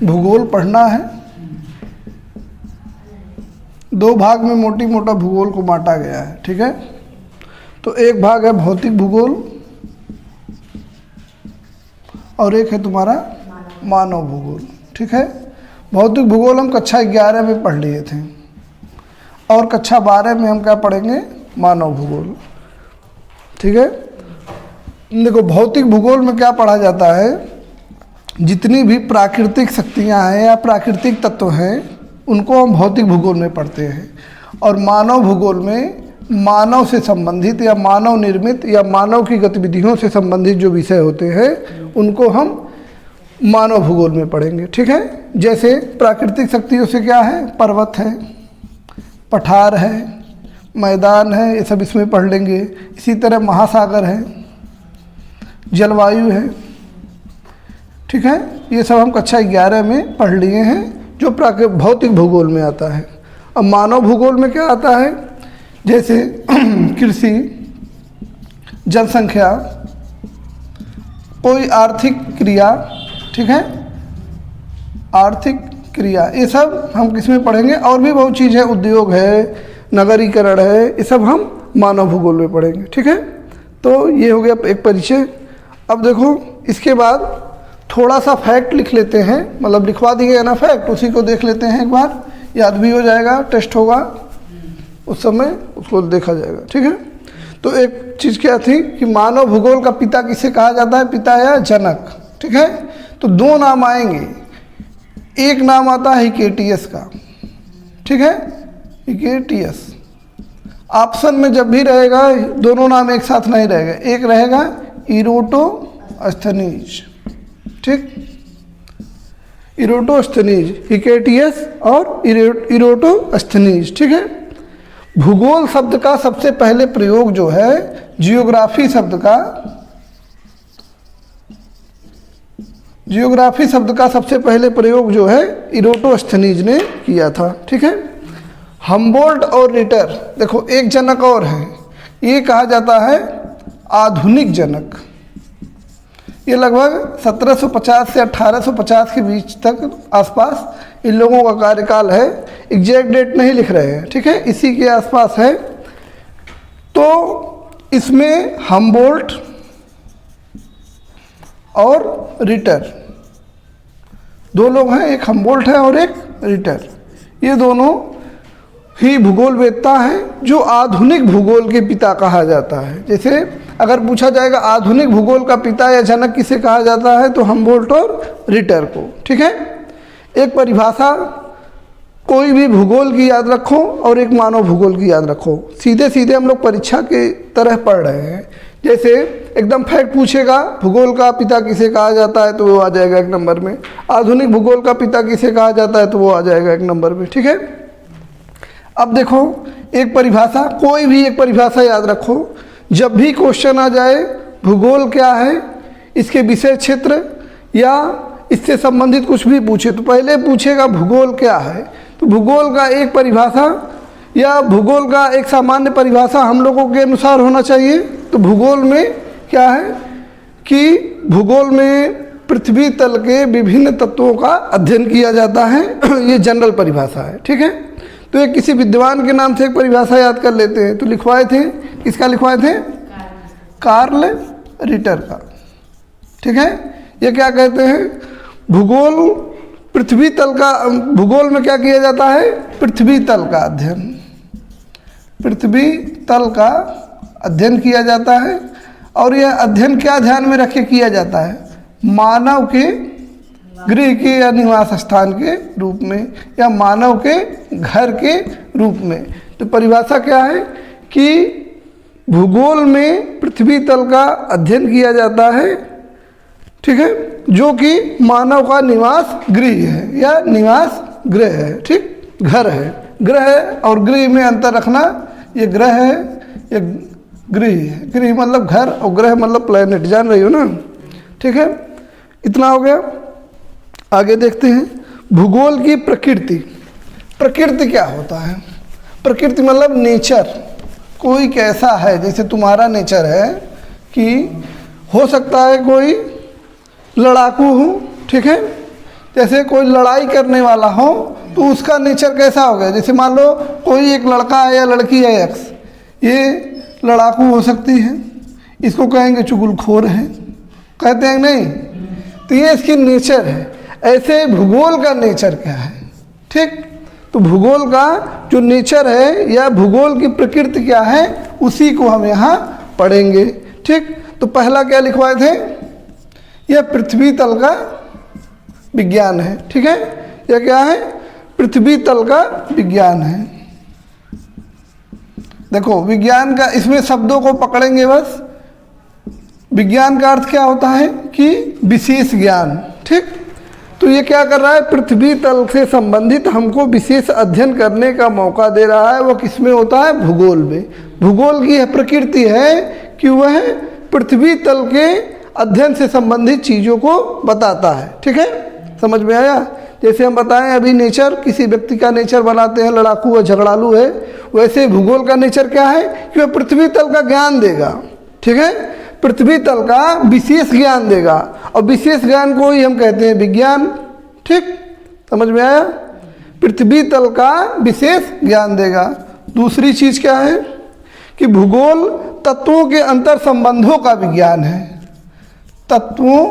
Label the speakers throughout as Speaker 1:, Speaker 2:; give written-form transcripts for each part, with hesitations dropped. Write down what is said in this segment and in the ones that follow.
Speaker 1: भूगोल पढ़ना है। दो भाग में मोटी मोटा भूगोल को बांटा गया है, ठीक है। तो एक भाग है भौतिक भूगोल और एक है तुम्हारा मानव भूगोल, ठीक है। भौतिक भूगोल हम कक्षा 11 में पढ़ लिए थे और कक्षा 12 में हम क्या पढ़ेंगे, मानव भूगोल, ठीक है। देखो भौतिक भूगोल में क्या पढ़ा जाता है, जितनी भी प्राकृतिक शक्तियाँ हैं या प्राकृतिक तत्व हैं उनको हम भौतिक भूगोल में पढ़ते हैं। और मानव भूगोल में मानव से संबंधित या मानव निर्मित या मानव की गतिविधियों से संबंधित जो विषय होते हैं उनको हम मानव भूगोल में पढ़ेंगे, ठीक है। जैसे प्राकृतिक शक्तियों से क्या है, पर्वत है, पठार है, मैदान है, ये सब इसमें पढ़ लेंगे। इसी तरह महासागर है, जलवायु है, ठीक है। ये सब हम कक्षा 11 में पढ़ लिए हैं जो भौतिक भूगोल में आता है। अब मानव भूगोल में क्या आता है, जैसे कृषि, जनसंख्या, कोई आर्थिक क्रिया, ठीक है, आर्थिक क्रिया, ये सब हम किस में पढ़ेंगे। और भी बहुत चीज़ है, उद्योग है, नगरीकरण है, ये सब हम मानव भूगोल में पढ़ेंगे, ठीक है। तो ये हो गया एक परिचय। अब देखो इसके बाद थोड़ा सा फैक्ट लिख लेते हैं, मतलब लिखवा दिए ना फैक्ट, उसी को देख लेते हैं एक बार, याद भी हो जाएगा, टेस्ट होगा उस समय उसको देखा जाएगा, ठीक है। तो एक चीज़ क्या थी कि मानव भूगोल का पिता किसे कहा जाता है, पिता या जनक, ठीक है। तो दो नाम आएंगे, एक नाम आता है हिकेटियस का, ठीक है, हिकेटियस। ऑप्शन में जब भी रहेगा दोनों नाम एक साथ नहीं रहेगा, एक रहेगा इरोटोस्थनीज, ठीक, इरोटोस्थनीज, हिकेटियस और इरोटोस्थनीज, ठीक है। भूगोल शब्द का सबसे पहले प्रयोग जो है जियोग्राफी शब्द का सबसे पहले प्रयोग जो है इरोटोस्थनीज ने किया था, ठीक है। हम्बोल्ट और रिटर, देखो एक जनक और है, ये कहा जाता है आधुनिक जनक। ये लगभग 1750 से 1850 के बीच तक आसपास इन लोगों का कार्यकाल है, एग्जैक्ट डेट नहीं लिख रहे हैं, ठीक है, इसी के आसपास है। तो इसमें हम्बोल्ट और रिटर दो लोग हैं, एक हम्बोल्ट है और एक रिटर, ये दोनों ही भूगोलवेत्ता हैं जो आधुनिक भूगोल के पिता कहा जाता है। जैसे अगर पूछा जाएगा आधुनिक भूगोल का पिता या जनक किसे कहा जाता है, तो हम्बोल्ट और रिटर को, ठीक है। एक परिभाषा कोई भी भूगोल की याद रखो और एक मानव भूगोल की याद रखो, सीधे सीधे हम लोग परीक्षा के तरह पढ़ रहे हैं। जैसे एकदम फैक्ट पूछेगा भूगोल का पिता किसे कहा जाता है तो वो आ जाएगा एक नंबर में, आधुनिक भूगोल का पिता किसे कहा जाता है तो वो आ जाएगा एक नंबर में, ठीक है। अब देखो एक परिभाषा, कोई भी एक परिभाषा याद रखो, जब भी क्वेश्चन आ जाए भूगोल क्या है, इसके विषय क्षेत्र या इससे संबंधित कुछ भी पूछे तो पहले पूछेगा भूगोल क्या है। तो भूगोल का एक परिभाषा या भूगोल का एक सामान्य परिभाषा हम लोगों के अनुसार होना चाहिए। तो भूगोल में क्या है कि भूगोल में पृथ्वी तल के विभिन्न तत्वों का अध्ययन किया जाता है, ये जनरल परिभाषा है, ठीक है। तो एक किसी विद्वान के नाम से एक परिभाषा याद कर लेते हैं, तो लिखवाए थे, किसका लिखवाए थे, कार्ल रिटर का, ठीक है। ये क्या कहते हैं, भूगोल पृथ्वी तल का, भूगोल में क्या किया जाता है, पृथ्वी तल का अध्ययन, पृथ्वी तल का अध्ययन किया जाता है। और यह अध्ययन क्या ध्यान में रख के किया जाता है, मानव के गृह के या निवास स्थान के रूप में या मानव के घर के रूप में। तो परिभाषा क्या है कि भूगोल में पृथ्वी तल का अध्ययन किया जाता है, ठीक है, जो कि मानव का निवास गृह है या निवास गृह है, ठीक, घर है, ग्रह और गृह में अंतर रखना, ये ग्रह है, ये गृह है, गृह मतलब घर और ग्रह मतलब प्लेनेट, जान रही हो ना, ठीक है। इतना हो गया। आगे देखते हैं भूगोल की प्रकृति। प्रकृति क्या होता है, प्रकृति मतलब नेचर, कोई कैसा है, जैसे तुम्हारा नेचर है कि हो सकता है कोई लड़ाकू हो, ठीक है, जैसे कोई लड़ाई करने वाला हो तो उसका नेचर कैसा हो गया, जैसे मान लो कोई एक लड़का है या लड़की है एक्स, ये लड़ाकू हो सकती है, इसको कहेंगे चुगलखोर है, कहते हैं नहीं, तो ये इसकी नेचर है। ऐसे भूगोल का नेचर क्या है, ठीक। तो भूगोल का जो नेचर है या भूगोल की प्रकृति क्या है उसी को हम यहाँ पढ़ेंगे, ठीक। तो पहला क्या लिखवाए थे, यह पृथ्वी तल का विज्ञान है, ठीक है। यह क्या है, पृथ्वी तल का विज्ञान है। देखो विज्ञान का, इसमें शब्दों को पकड़ेंगे बस। विज्ञान का अर्थ क्या होता है कि विशेष ज्ञान, ठीक। तो ये क्या कर रहा है, पृथ्वी तल से संबंधित हमको विशेष अध्ययन करने का मौका दे रहा है। वो किस में होता है, भूगोल में। भूगोल की यह प्रकृति है कि वह पृथ्वी तल के अध्ययन से संबंधित चीज़ों को बताता है, ठीक है। समझ में आया। जैसे हम बताएं अभी नेचर, किसी व्यक्ति का नेचर बनाते हैं लड़ाकू व झगड़ालू है, वैसे भूगोल का नेचर क्या है कि वह पृथ्वी तल का ज्ञान देगा, ठीक है। पृथ्वी तल का विशेष ज्ञान देगा और विशेष ज्ञान को ही हम कहते हैं विज्ञान, ठीक। समझ में आया। पृथ्वी तल का विशेष ज्ञान देगा। दूसरी चीज क्या है कि भूगोल तत्वों के अंतर संबंधों का विज्ञान है। तत्वों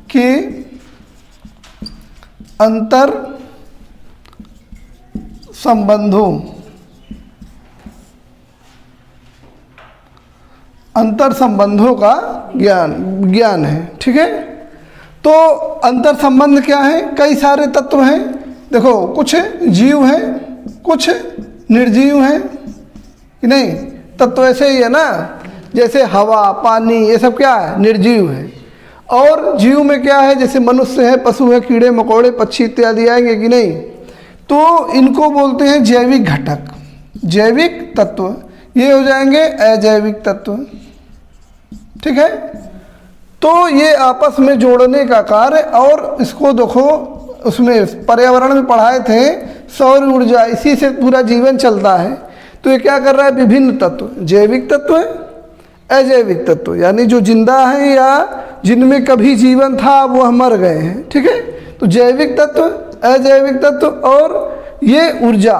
Speaker 1: के अंतर संबंधों, अंतर संबंधों का ज्ञान है, ठीक है। तो अंतर संबंध क्या है, कई सारे तत्व हैं। देखो कुछ जीव हैं, कुछ निर्जीव हैं कि नहीं। तत्व ऐसे ही है ना, जैसे हवा, पानी, ये सब क्या है, निर्जीव है। और जीव में क्या है, जैसे मनुष्य है, पशु है, कीड़े मकोड़े, पक्षी इत्यादि आएंगे कि नहीं। तो इनको बोलते हैं जैविक घटक, जैविक तत्व। ये हो जाएंगे अजैविक तत्व, ठीक है। तो ये आपस में जोड़ने का कार्य, और इसको देखो उसमें पर्यावरण में पढ़ाए थे, सौर ऊर्जा, इसी से पूरा जीवन चलता है। तो ये क्या कर रहा है, विभिन्न तत्व, जैविक तत्व, अजैविक तत्व, यानी जो जिंदा है या जिनमें कभी जीवन था वो मर गए हैं, ठीक है। तो जैविक तत्व, अजैविक तत्व, और ये ऊर्जा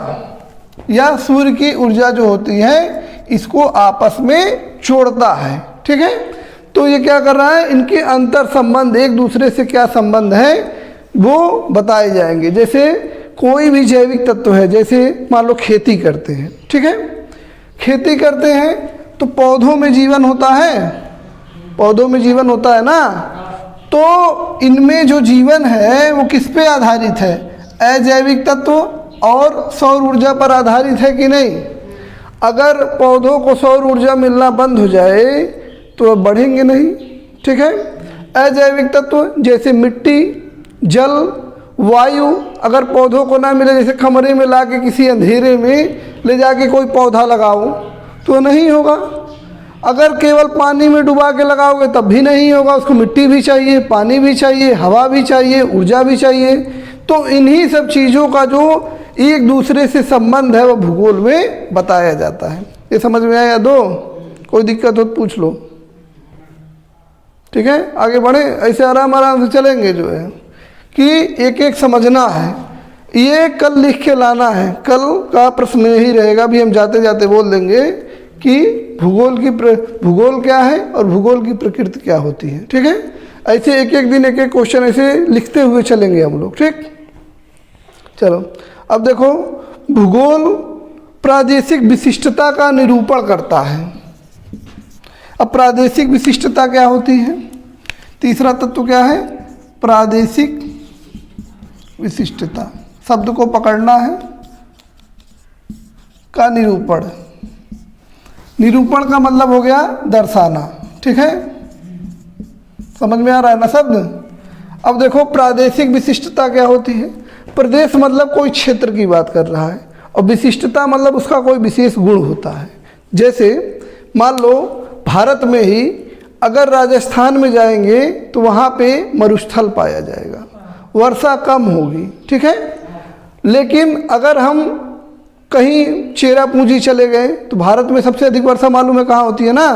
Speaker 1: या सूर्य की ऊर्जा जो होती है इसको आपस में जोड़ता है, ठीक है। तो ये क्या कर रहा है, इनके अंतर संबंध, एक दूसरे से क्या संबंध है वो बताए जाएंगे। जैसे कोई भी जैविक तत्व है, जैसे मान लो खेती करते हैं, ठीक है। खेती करते हैं तो पौधों में जीवन होता है, पौधों में जीवन होता है ना। तो इनमें जो जीवन है वो किस पे आधारित है, अजैविक तत्व और सौर ऊर्जा पर आधारित है कि नहीं। अगर पौधों को सौर ऊर्जा मिलना बंद हो जाए तो बढ़ेंगे नहीं, ठीक है। अजैविक तत्व जैसे मिट्टी, जल, वायु, अगर पौधों को ना मिले, जैसे कमरे में लाके किसी अंधेरे में ले जाके कोई पौधा लगाओ तो नहीं होगा। अगर केवल पानी में डुबा के लगाओगे तब भी नहीं होगा, उसको मिट्टी भी चाहिए, पानी भी चाहिए, हवा भी चाहिए, ऊर्जा भी चाहिए। तो इन्हीं सब चीज़ों का जो एक दूसरे से संबंध है वो भूगोल में बताया जाता है। ये समझ में आया दो, कोई दिक्कत हो तो पूछ लो, ठीक है। आगे बढ़े, ऐसे आराम आराम से चलेंगे। जो है कि एक एक समझना है, ये कल लिख के लाना है, कल का प्रश्न यही रहेगा, भी हम जाते जाते बोल देंगे कि भूगोल क्या है और भूगोल की प्रकृति क्या होती है, ठीक है। ऐसे एक एक दिन एक एक क्वेश्चन ऐसे लिखते हुए चलेंगे हम लोग, ठीक। चलो अब देखो, भूगोल प्रादेशिक विशिष्टता का निरूपण करता है। अब प्रादेशिक विशिष्टता क्या होती है, तीसरा तत्व क्या है, प्रादेशिक विशिष्टता। शब्द को पकड़ना है, का निरूपण, निरूपण का मतलब हो गया दर्शाना, ठीक है। समझ में आ रहा है ना शब्द। अब देखो प्रादेशिक विशिष्टता क्या होती है। प्रदेश मतलब कोई क्षेत्र की बात कर रहा है, और विशिष्टता मतलब उसका कोई विशेष गुण होता है। जैसे मान लो भारत में ही अगर राजस्थान में जाएंगे तो वहाँ पे मरुस्थल पाया जाएगा, वर्षा कम होगी, ठीक है। लेकिन अगर हम कहीं चेरापूंजी चले गए तो भारत में सबसे अधिक वर्षा मालूम है कहाँ होती है ना,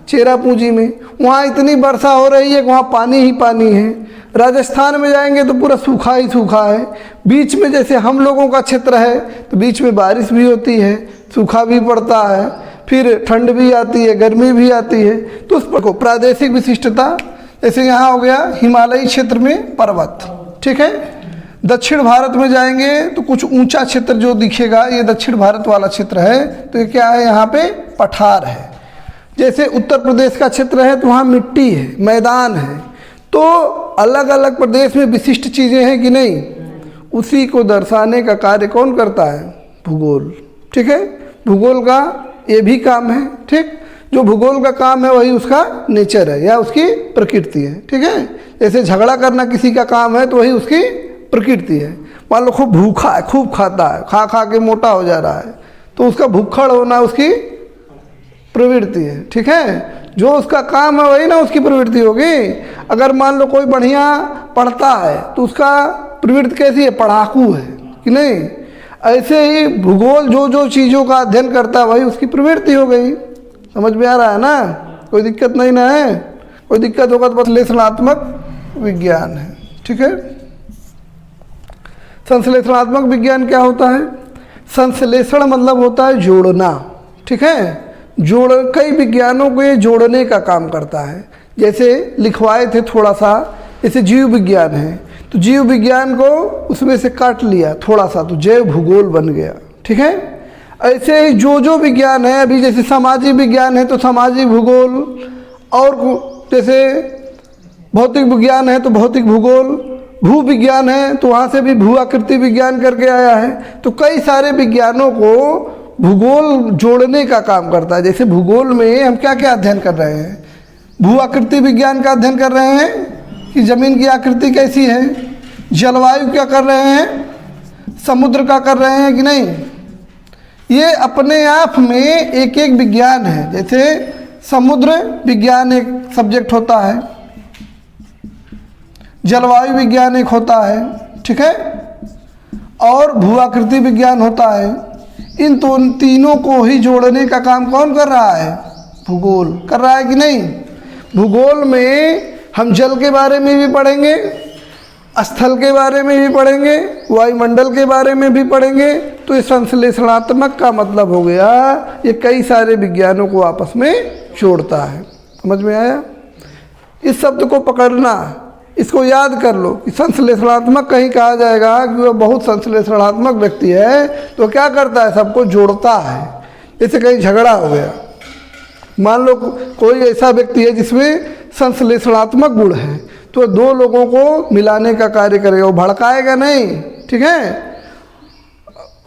Speaker 1: चेरापूंजी में, वहाँ इतनी वर्षा हो रही है कि वहाँ पानी ही पानी है। राजस्थान में जाएंगे तो पूरा सूखा ही सूखा है। बीच में जैसे हम लोगों का क्षेत्र है तो बीच में बारिश भी होती है, सूखा भी पड़ता है, फिर ठंड भी आती है, गर्मी भी आती है। तो उस पर प्रादेशिक विशिष्टता, जैसे यहाँ हो गया हिमालयी क्षेत्र में पर्वत, ठीक है। दक्षिण भारत में जाएंगे तो कुछ ऊंचा क्षेत्र जो दिखेगा, ये दक्षिण भारत वाला क्षेत्र है, तो ये क्या है, यहाँ पे पठार है। जैसे उत्तर प्रदेश का क्षेत्र है तो वहाँ मिट्टी है, मैदान है। तो अलग अलग प्रदेश में विशिष्ट चीज़ें हैं कि नहीं, उसी को दर्शाने का कार्य कौन करता है, भूगोल, ठीक है। भूगोल का ये भी काम है, ठीक। जो भूगोल का काम है वही उसका नेचर है या उसकी प्रकृति है, ठीक है। जैसे झगड़ा करना किसी का काम है तो वही उसकी प्रकृति है। मान लो खूब भूखा है, खूब खाता है, खा खा के मोटा हो जा रहा है, तो उसका भूखड़ होना उसकी प्रवृत्ति है, ठीक है। जो उसका काम है वही ना उसकी प्रवृत्ति होगी। अगर मान लो कोई बढ़िया पढ़ता है तो उसका प्रवृत्ति कैसी है, पढ़ाकू है कि नहीं। ऐसे ही भूगोल जो जो चीज़ों का अध्ययन करता है वही उसकी प्रवृत्ति हो गई। समझ में आ रहा है ना, कोई दिक्कत नहीं ना है। कोई दिक्कत होगा तो बस संश्लेषणात्मक विज्ञान है, ठीक है। संश्लेषणात्मक विज्ञान क्या होता है, संश्लेषण मतलब होता है जोड़ना, ठीक है। कई विज्ञानों को ये जोड़ने का काम करता है। जैसे लिखवाए थे थोड़ा सा, जैसे जीव विज्ञान है तो जीव विज्ञान को उसमें से काट लिया थोड़ा सा तो जैव भूगोल बन गया, ठीक है। ऐसे ही जो विज्ञान है, अभी जैसे सामाजिक विज्ञान है तो सामाजिक भूगोल, और जैसे भौतिक विज्ञान है तो भौतिक भूगोल, भू विज्ञान है तो वहाँ से भी भू आकृति विज्ञान करके आया है। तो कई सारे विज्ञानों को भूगोल जोड़ने का काम करता है। जैसे भूगोल में हम क्या क्या अध्ययन कर रहे हैं, भू आकृति विज्ञान का अध्ययन कर रहे हैं कि ज़मीन की आकृति कैसी है, जलवायु क्या कर रहे हैं, समुद्र का कर रहे हैं कि नहीं। ये अपने आप में एक एक विज्ञान है। जैसे समुद्र विज्ञान एक सब्जेक्ट होता है, जलवायु विज्ञान एक होता है, ठीक है, और भूआकृति विज्ञान होता है। इन तीनों को ही जोड़ने का काम कौन कर रहा है, भूगोल कर रहा है कि नहीं। भूगोल में हम जल के बारे में भी पढ़ेंगे, स्थल के बारे में भी पढ़ेंगे, वायुमंडल के बारे में भी पढ़ेंगे। तो ये संश्लेषणात्मक का मतलब हो गया ये कई सारे विज्ञानों को आपस में जोड़ता है। समझ में आया। इस शब्द को पकड़ना, इसको याद कर लो कि संश्लेषणात्मक कहीं कहा जाएगा कि वह बहुत संश्लेषणात्मक व्यक्ति है तो क्या करता है, सबको जोड़ता है। जैसे कहीं झगड़ा हो गया, मान लो कोई ऐसा व्यक्ति है जिसमें संश्लेषणात्मक गुण है तो दो लोगों को मिलाने का कार्य करेगा, वो भड़काएगा नहीं, ठीक है।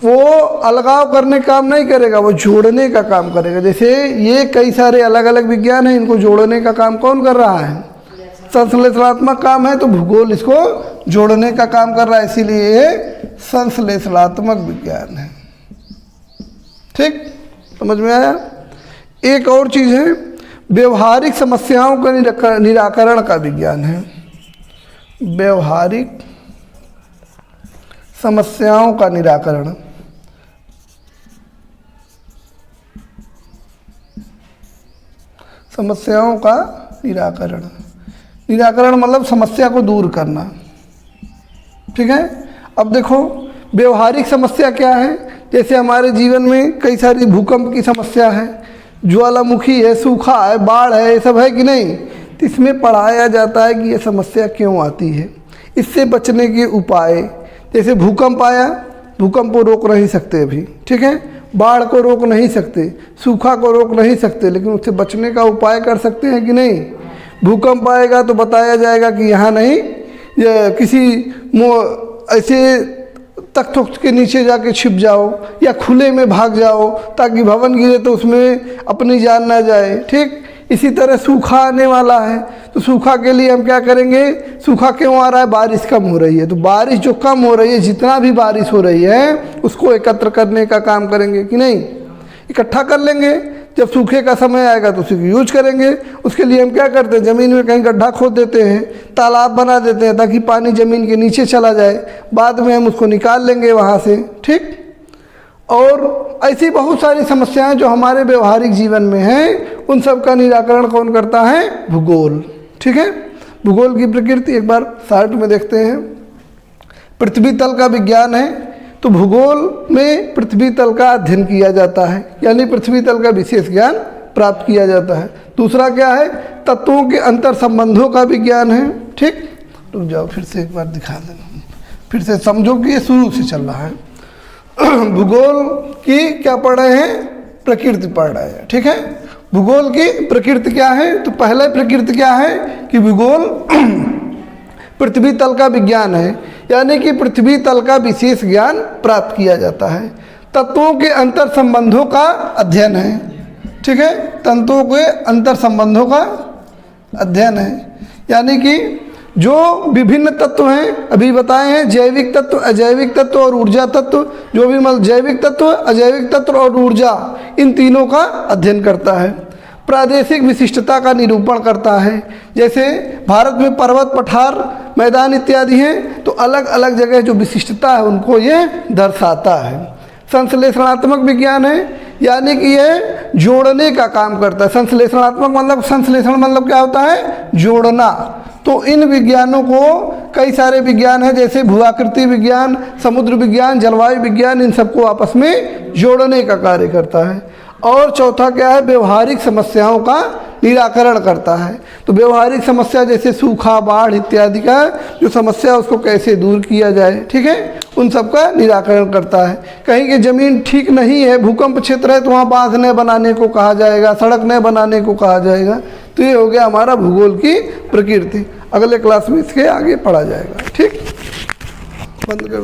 Speaker 1: वो अलगाव करने का काम नहीं करेगा, वो जोड़ने का काम करेगा। जैसे ये कई सारे अलग अलग विज्ञान हैं, इनको जोड़ने का काम कौन कर रहा है, संश्लेषणात्मक काम है। तो भूगोल इसको जोड़ने का काम कर रहा है, इसीलिए ये संश्लेषणात्मक विज्ञान है, ठीक। समझ में आया। एक और चीज़ है, व्यवहारिक समस्याओं का निराकरण का विज्ञान है। व्यवहारिक समस्याओं का निराकरण, समस्याओं का निराकरण, निराकरण मतलब समस्या को दूर करना, ठीक है। अब देखो व्यवहारिक समस्या क्या है, जैसे हमारे जीवन में कई सारी भूकंप की समस्या है, ज्वालामुखी है, सूखा है, बाढ़ है, ये सब है कि नहीं। तो इसमें पढ़ाया जाता है कि ये समस्या क्यों आती है, इससे बचने के उपाय। जैसे भूकंप आया, भूकंप को रोक नहीं सकते अभी, ठीक है, बाढ़ को रोक नहीं सकते, सूखा को रोक नहीं सकते, लेकिन उससे बचने का उपाय कर सकते हैं कि नहीं। भूकंप आएगा तो बताया जाएगा कि यहाँ नहीं, ये किसी ऐसे तख्तों के नीचे जाके छिप जाओ या खुले में भाग जाओ ताकि भवन गिरे तो उसमें अपनी जान ना जाए, ठीक। इसी तरह सूखा आने वाला है तो सूखा के लिए हम क्या करेंगे, सूखा क्यों आ रहा है, बारिश कम हो रही है, तो बारिश जो कम हो रही है, जितना भी बारिश हो रही है उसको एकत्र करने का काम करेंगे कि नहीं, इकट्ठा कर लेंगे। जब सूखे का समय आएगा तो उसी को यूज करेंगे। उसके लिए हम क्या करते हैं, ज़मीन में कहीं गड्ढा खोद देते हैं, तालाब बना देते हैं ताकि पानी ज़मीन के नीचे चला जाए, बाद में हम उसको निकाल लेंगे वहाँ से, ठीक। और ऐसी बहुत सारी समस्याएं जो हमारे व्यवहारिक जीवन में हैं उन सब का निराकरण कौन करता है? भूगोल। ठीक है, भूगोल की प्रकृति एक बार शार्ट में देखते हैं। पृथ्वी तल का विज्ञान है, तो भूगोल में पृथ्वी तल का अध्ययन किया जाता है, यानी पृथ्वी तल का विशेष ज्ञान प्राप्त किया जाता है। दूसरा क्या है? तत्वों के अंतर संबंधों का विज्ञान है। ठीक, रुक जाओ, फिर से एक बार दिखा देना, फिर से समझो कि ये शुरू से चल रहा है। भूगोल की क्या पढ़ रहे हैं? प्रकृति पढ़ रहे हैं। ठीक है, भूगोल की प्रकृति क्या है? तो पहले प्रकृति क्या है कि भूगोल पृथ्वी तल का विज्ञान है, यानी कि पृथ्वी तल का विशेष ज्ञान प्राप्त किया जाता है। तत्वों के अंतर संबंधों का अध्ययन है। ठीक है, तत्वों के अंतर संबंधों का अध्ययन है, यानी कि जो विभिन्न तत्व हैं अभी बताए हैं, जैविक तत्व, अजैविक तत्व और ऊर्जा तत्व, जो भी मतलब जैविक तत्व, अजैविक तत्व और ऊर्जा, इन तीनों का अध्ययन करता है। प्रादेशिक विशिष्टता का निरूपण करता है, जैसे भारत में पर्वत, पठार, मैदान इत्यादि हैं, तो अलग अलग जगह जो विशिष्टता है उनको ये दर्शाता है। संश्लेषणात्मक विज्ञान है, यानी कि ये जोड़ने का काम करता है। संश्लेषणात्मक मतलब, संश्लेषण मतलब क्या होता है? जोड़ना। तो इन विज्ञानों को कई सारे विज्ञान हैं, जैसे भूआकृति विज्ञान, समुद्र विज्ञान, जलवायु विज्ञान, इन सबको आपस में जोड़ने का कार्य करता है। और चौथा क्या है? व्यवहारिक समस्याओं का निराकरण करता है। तो व्यवहारिक समस्या जैसे सूखा, बाढ़ इत्यादि का जो समस्या, उसको कैसे दूर किया जाए, ठीक है, उन सब का निराकरण करता है। कहीं की ज़मीन ठीक नहीं है, भूकंप क्षेत्र है, तो वहाँ बांध न बनाने को कहा जाएगा, सड़क न बनाने को कहा जाएगा। तो ये हो गया हमारा भूगोल की प्रकृति। अगले क्लास में इसके आगे पढ़ा जाएगा। ठीक, बंद कर।